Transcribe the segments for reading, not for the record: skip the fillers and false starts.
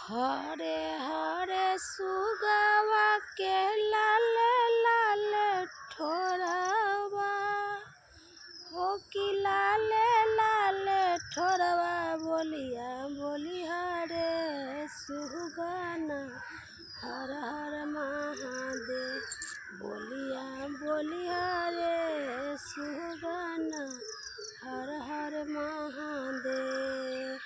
हरे हरे सुगवा के लाल लाल ठोरवा हो कि लाल लाल ठोरवा बोलिया बोलिया रे सुगना हर हर महादेव बोलिया बोलिया रे सुगना हर हर महादेव।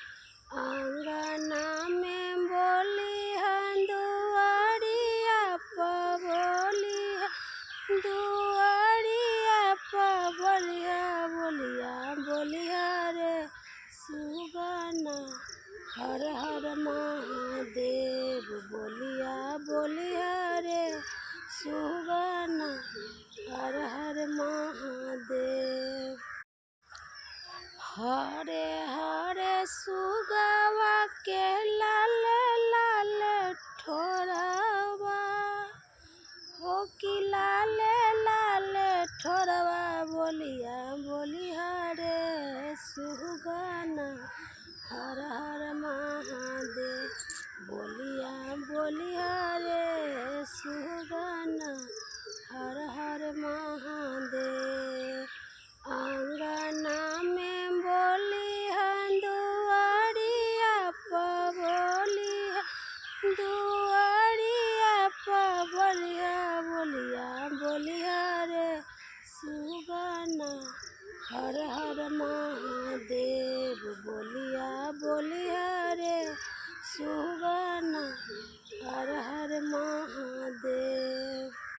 आंगना में बोली दुआरिया बोलिया दुआरिया बोलिया बोलिया बोलिया रे सुगना हर हर महादेव बोलिया बोलिया रे सुगना हर हर महादेव। हरे हरे सुगवा के लाल लाल ठोरवा हो कि लाल लाल ठोरवा बोलिया बोलिया रे सुगना हर हर महादेव बोलिया बोलिया रे सुगना हर हर महादेव। आंगना में बोली दुआरिया बोलिया दुआरिया बोलिया बोलिया बोलिया रे सुगना हर